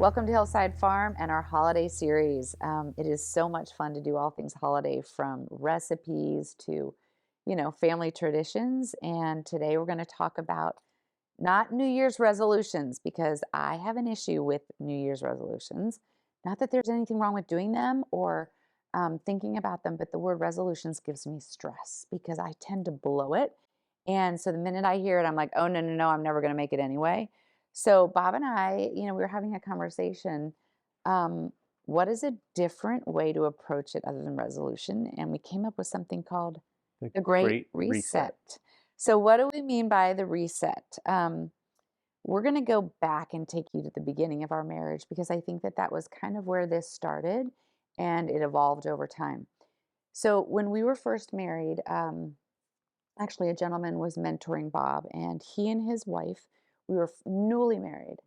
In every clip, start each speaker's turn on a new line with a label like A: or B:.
A: Welcome to Hillside Farm and our holiday series. It is so much fun to do all things holiday, from recipes to, family traditions. And today we're going to talk about not New Year's resolutions, because I have an issue with New Year's resolutions. Not that there's anything wrong with doing them or thinking about them, but the word resolutions gives me stress because I tend to blow it. And so the minute I hear it, I'm like, oh, no, no, no, I'm never going to make it anyway. So Bob and I, we were having a conversation. Um, what is a different way to approach it other than resolution? And we came up with something called
B: The
A: the Great
B: Great Reset.
A: Reset. So what do we mean by the reset? We're going to go back and take you to the beginning of our marriage, because I think that that was kind of where this started and it evolved over time. So when we were first married, actually a gentleman was mentoring Bob, and he and his wife, we were newly married.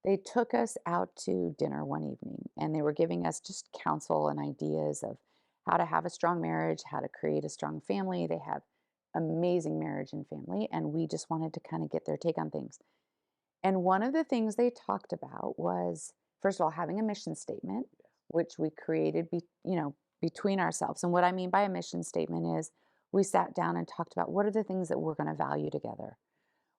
A: They took us out to dinner one evening, and they were giving us just counsel and ideas of how to have a strong marriage, how to create a strong family. They have amazing marriage and family, and we just wanted to kind of get their take on things. And one of the things they talked about was, first of all, having a mission statement, which we created, between ourselves. And what I mean by a mission statement is we sat down and talked about what are the things that we're going to value together.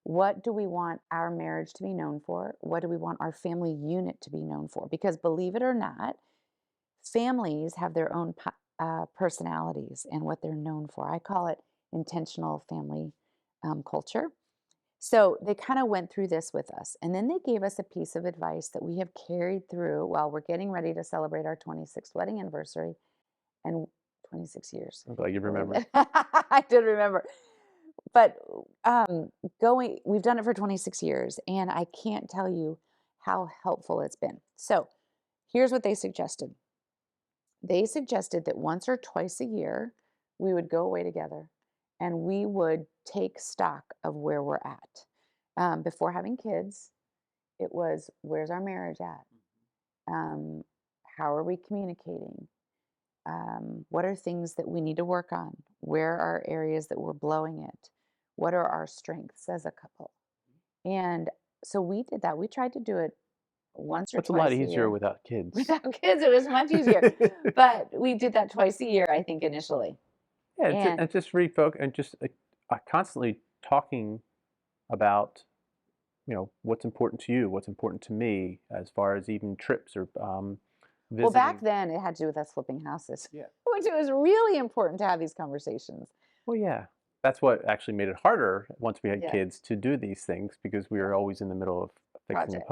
A: What do we want our marriage to be known for? What do we want our family unit to be known for? Because believe it or not, families have their own personalities and what they're known for. I call it intentional family culture. So they kind of went through this with us. And then they gave us a piece of advice that we have carried through while we're getting ready to celebrate our 26th wedding anniversary, and 26 years.
B: I'm glad you
A: Believe
B: remembered.
A: it. I did remember. But we've done it for 26 years, and I can't tell you how helpful it's been. So here's what they suggested. They suggested that once or twice a year, we would go away together and we would take stock of where we're at. Before having kids, it was, where's our marriage at? Um, how are we communicating? What are things that we need to work on? Where are areas that we're blowing it? What are our strengths as a couple? And so we did that. We tried to do it once or
B: It's a lot
A: twice a
B: easier
A: year.
B: without kids.
A: Without kids, it was much easier. But we did that twice a year, I think, initially.
B: Yeah,
A: And
B: and just refocus and just constantly talking about what's important to you, what's important to me, as far as even trips or
A: well, back
B: visiting.
A: then it had to do with us flipping houses,
B: Yeah.
A: which it was really important to have these conversations.
B: Well, yeah, that's what actually made it harder once we had
A: Yeah,
B: kids to do these things, because we were
A: yeah,
B: always in the middle of fixing up
A: projects.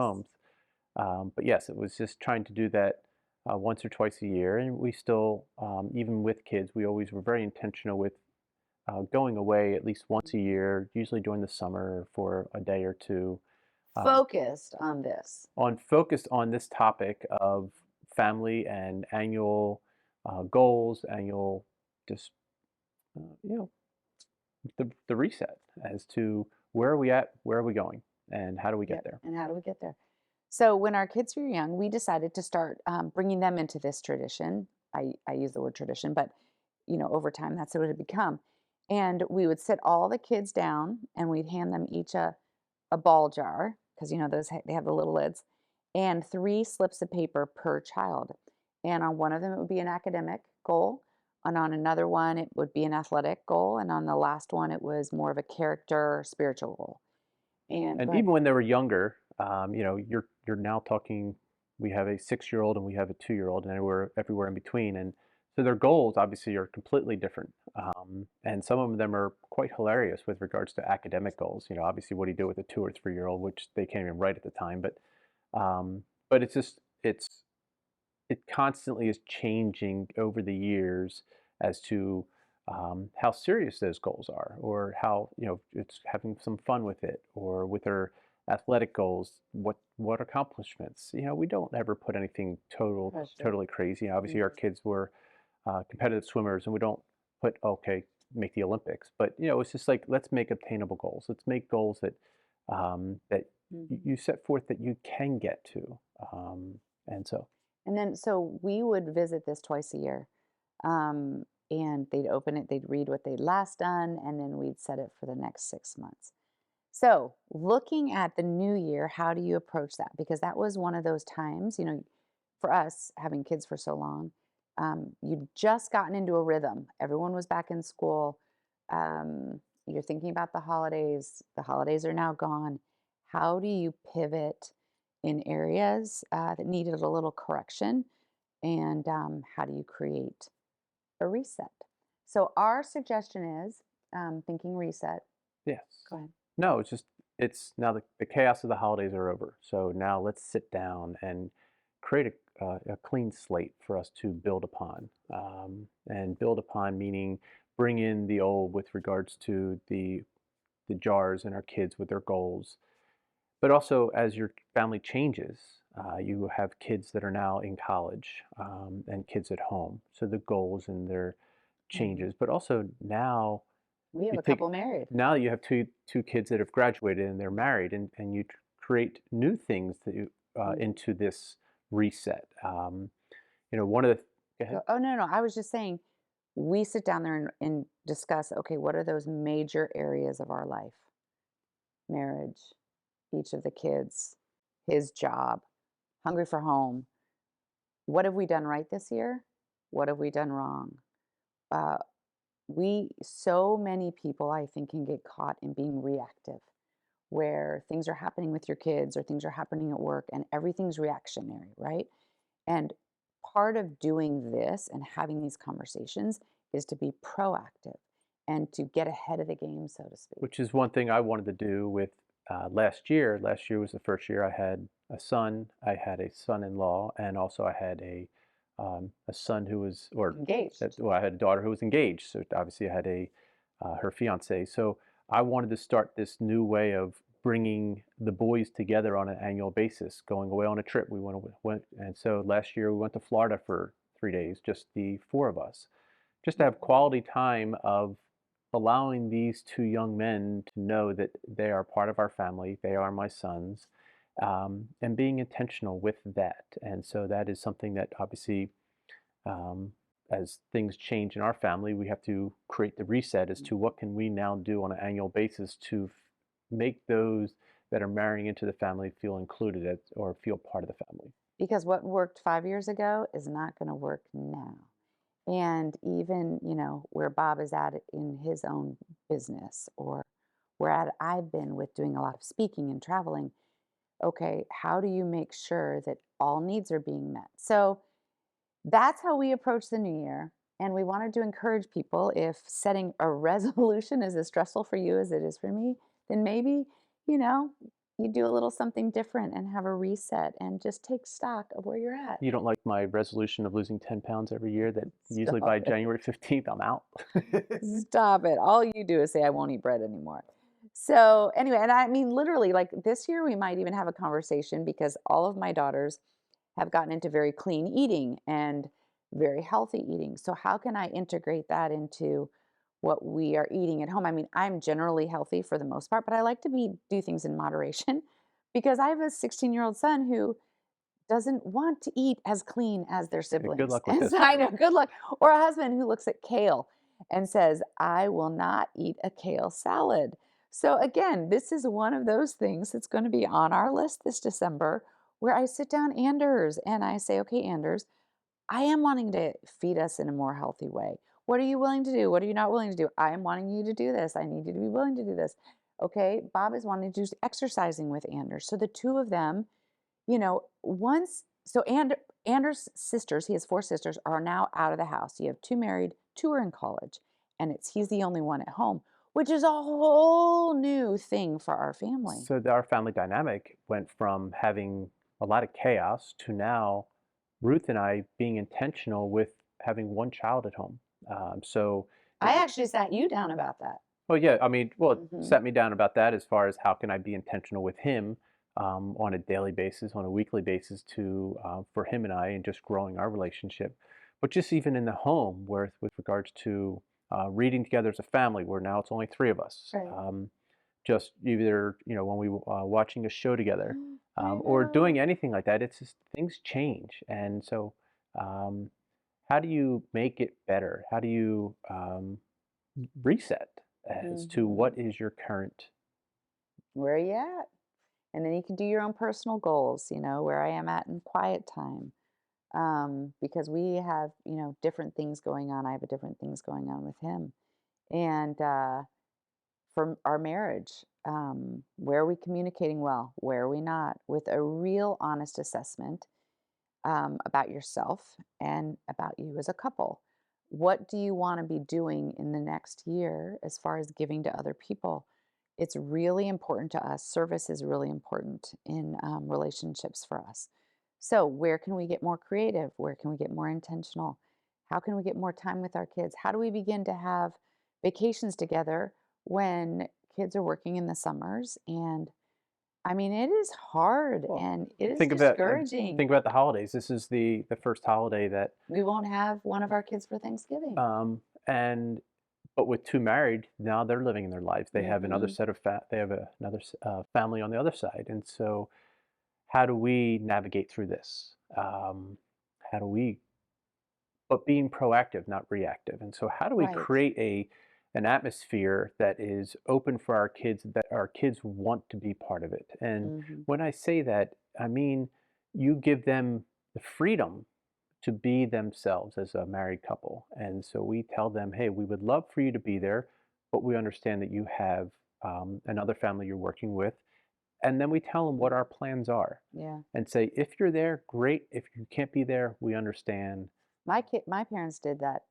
B: homes. But yes, it was just trying to do that once or twice a year, and we still, even with kids, we always were very intentional with going away at least once a year, usually during the summer for a day or two, um,
A: Focused on this.
B: on focused on this topic of family and annual goals, annual just you know the reset as to where are we at, where are we going, and how do we get
A: Yep.
B: there.
A: And how do we get there? So when our kids were young, we decided to start bringing them into this tradition. I use the word tradition, but over time, that's what it had become. And we would sit all the kids down, and we'd hand them each a ball jar, because those they have the little lids, and three slips of paper per child. And on one of them, it would be an academic goal, and on another one, it would be an athletic goal, and on the last one, it was more of a character, spiritual goal. And go
B: And
A: ahead.
B: even when they were younger, you're now talking. We have a 6-year-old and we have a 2-year-old, and everywhere in between. And so their goals obviously are completely different. And some of them are quite hilarious with regards to academic goals. Obviously what do you do with a 2 or 3-year-old, which they can't even write at the time. But it constantly is changing over the years as to how serious those goals are, or how it's having some fun with it, or with our athletic goals, what accomplishments. We don't ever put anything
A: Pressure.
B: totally crazy. Obviously, our
A: Mhm.
B: kids were competitive swimmers, and we don't put, okay, make the Olympics, but it's just like, let's make obtainable goals. Let's make goals that
A: Mhm.
B: you set forth that you can get to, and so.
A: And then, so we would visit this twice a year. And they'd open it, they'd read what they'd last done, and then we'd set it for the next 6 months. So, looking at the new year, how do you approach that? Because that was one of those times, for us having kids for so long, you'd just gotten into a rhythm. Everyone was back in school. You're thinking about the holidays. The holidays are now gone. How do you pivot in areas that needed a little correction? And how do you create a reset? So, our suggestion is thinking reset.
B: Yes.
A: Go ahead.
B: No, it's now the chaos of the holidays are over. So now let's sit down and create a clean slate for us to build upon. And build upon meaning bring in the old with regards to the jars and our kids with their goals. But also, as your family changes, you have kids that are now in college and kids at home. So the goals and their
A: Mhm.
B: changes. But also now
A: We have
B: you
A: a
B: take
A: couple married.
B: now you have two kids that have graduated and they're married, and you create new things that you
A: Mhm.
B: into this reset. One of the go ahead.
A: Oh, no, no. I was just saying, we sit down there and discuss, okay, what are those major areas of our life? Marriage, each of the kids, his job, hungry for home. What have we done right this year? What have we done wrong? Uh, so many people, I think, can get caught in being reactive, where things are happening with your kids or things are happening at work and everything's reactionary, right? And part of doing this and having these conversations is to be proactive and to get ahead of the game, so to speak.
B: Which is one thing I wanted to do with last year. Last year was the first year I had a son. I had a son-in-law, and also I had a son who was,
A: Engaged.
B: well, I had a daughter who was engaged. So obviously I had a her fiance. So I wanted to start this new way of bringing the boys together on an annual basis, going away on a trip. Went, and so last year we went to Florida for 3 days, just the four of us, just to have
A: Mhm.
B: quality time of allowing these two young men to know that they are part of our family, they are my sons, and being intentional with that. And so that is something that obviously, um, as things change in our family, we have to create the reset as to
A: Mhm.
B: what can we now do on an annual basis to make those that are marrying into the family feel included or feel part of the family.
A: Because what worked 5 years ago is not going to work now. And even, where Bob is at in his own business or where I've been with doing a lot of speaking and traveling, okay, how do you make sure that all needs are being met? So that's how we approach the new year. And we wanted to encourage people, if setting a resolution is as stressful for you as it is for me, then maybe, you know, you do a little something different and have a reset and just take stock of where you're at.
B: You don't like my resolution of losing 10 pounds every year that usually
A: Stop
B: by
A: it.
B: January 15th I'm out?
A: Stop it. All you do is say, I won't eat bread anymore. So, anyway, and I mean, literally, like this year, we might even have a conversation because all of my daughters have gotten into very clean eating and very healthy eating. So, how can I integrate that into what we are eating at home? I mean, I'm generally healthy for the most part, but I like to do things in moderation because I have a 16-year-old son who doesn't want to eat as clean as their
B: Yeah, good
A: siblings.
B: luck with
A: And
B: this.
A: so I know, good luck. Or a husband who looks at kale and says, I will not eat a kale salad. So again, this is one of those things that's going to be on our list this December where I sit down Anders and I say, okay, Anders, I am wanting to feed us in a more healthy way. What are you willing to do? What are you not willing to do? I am wanting you to do this. I need you to be willing to do this. Okay. Bob is wanting to do exercising with Anders. So the two of them, once so Anders' sisters, he has four sisters, are now out of the house. You have two married, two are in college, and he's the only one at home, which is a whole new thing for our family.
B: So our family dynamic went from having a lot of chaos to now Ruth and I being intentional with having one child at home. So,
A: I actually sat you down about that.
B: well, yeah, I mean, well, it
A: Hmm.
B: set me down about that as far as how can I be intentional with him on a daily basis, on a weekly basis, to for him and I, and just growing our relationship. But just even in the home, where with regards to reading together as a family, where now it's only three of us.
A: Right.
B: Just either when we watching a show together
A: I
B: or
A: know.
B: doing anything like that, it's just things change. And so um, how do you make it better? How do you reset as to
A: Hmm.
B: what is your current
A: Where are you at? And then you can do your own personal goals, where I am at in quiet time. Because we have, different things going on. I have a different things going on with him. And for our marriage, where are we communicating well? Where are we not? With a real honest assessment about yourself and about you as a couple. What do you want to be doing in the next year as far as giving to other people? It's really important to us. Service is really important in relationships for us. So, where can we get more creative? Where can we get more intentional? How can we get more time with our kids? How do we begin to have vacations together when kids are working in the summers? And I mean, it is hard
B: Well,
A: and it is
B: think about
A: discouraging.
B: think about the holidays. This is the first holiday that
A: We won't have one of our kids for Thanksgiving.
B: and but with two married, now they're living in their lives. They have another
A: Mhm.
B: set of they have another family on the other side, and so how do we navigate through this? How do we but being proactive, not reactive. And so how do we
A: Right.
B: create an atmosphere that is open for our kids, that our kids want to be part of it? And
A: Mhm.
B: when I say that, I mean you give them the freedom to be themselves as a married couple. And so we tell them, hey, we would love for you to be there, but we understand that you have another family you're working with. And then we tell them what our plans are
A: Yeah.
B: and say, if you're there, great. If you can't be there, we understand.
A: My parents did that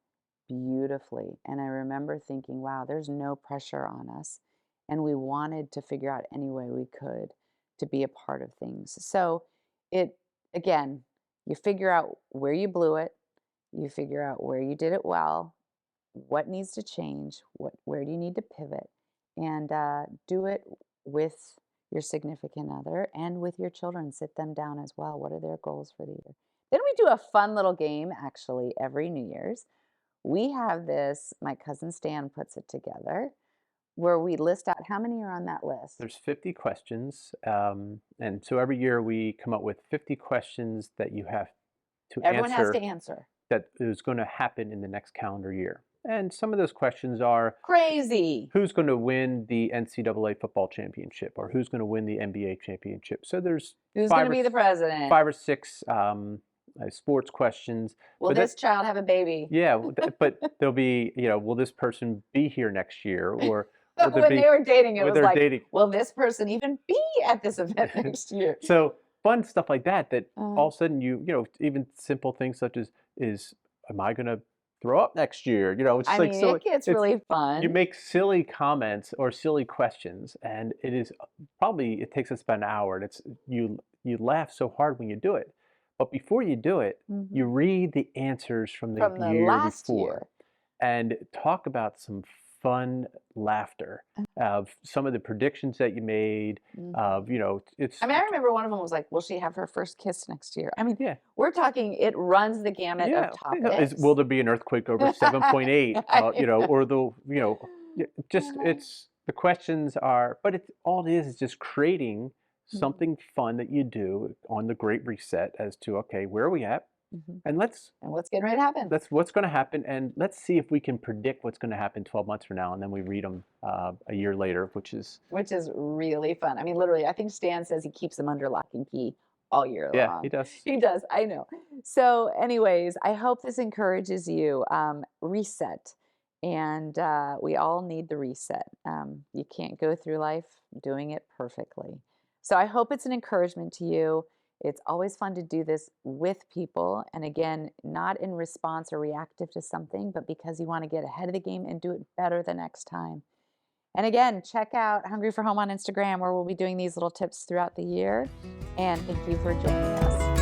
A: beautifully, and I remember thinking, "Wow, there's no pressure on us." And we wanted to figure out any way we could to be a part of things. So, it again, you figure out where you blew it, you figure out where you did it well, what needs to change, where do you need to pivot, and do it with your significant other and with your children. Sit them down as well. What are their goals for the year? Then we do a fun little game actually every New Year's. We have this, my cousin Stan puts it together, where we list out how many are on that list.
B: There's 50 questions. And so every year we come up with 50 questions that you have to
A: Everyone has to
B: answer
A: answer.
B: that is going to happen in the next calendar year. And some of those questions are
A: Crazy.
B: who's going to win the NCAA football championship or who's going to win the NBA championship. So there's
A: Who's going
B: five
A: to
B: or
A: be the president?
B: 6 sports questions.
A: Will
B: But that,
A: this child have a baby?
B: yeah, but there'll be, will this person be here next year, or will there
A: When they
B: be,
A: were dating, it
B: where
A: was
B: they're
A: like,
B: dating?
A: will this person even be at this event next year?
B: So fun stuff like that. That all
A: Uh,
B: of a sudden even simple things such as is am I going to throw up next year? It's
A: I
B: just like
A: mean,
B: silly.
A: it gets
B: It's
A: really
B: you
A: fun.
B: make silly comments or silly questions, and it is probably it takes us about an hour, and it's you laugh so hard when you do it, but before you do it, you
A: Mhm.
B: read the answers from the
A: From the
B: year
A: last
B: before
A: year.
B: and talk about some fun laughter of some of the predictions that you made. Of
A: Mhm.
B: it's
A: I mean, I remember one of them was like, will she have her first kiss next year? I mean,
B: yeah.
A: we're talking, it runs the gamut of
B: Yeah, is will
A: topics.
B: there be an earthquake over 7.8? Or just it's the questions are, but it's all it is just creating
A: Mhm.
B: something fun that you do on the Great Reset as to okay, where are we at,
A: Mhm.
B: and
A: And what's getting ready to happen?
B: let's what's going to happen, and let's see if we can predict what's going to happen 12 months from now, and then we read them a year later, which is
A: Which is really fun. I mean, literally, I think Stan says he keeps them under lock and key all year
B: yeah, he
A: long.
B: does.
A: He does, I know. So, anyways, I hope this encourages you. Reset. And we all need the reset. You can't go through life doing it perfectly. So, I hope it's an encouragement to you. It's always fun to do this with people. And again, not in response or reactive to something, but because you want to get ahead of the game and do it better the next time. And again, check out Hungry for Home on Instagram, where we'll be doing these little tips throughout the year. And thank you for joining us.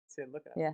B: See, look at
A: Yeah.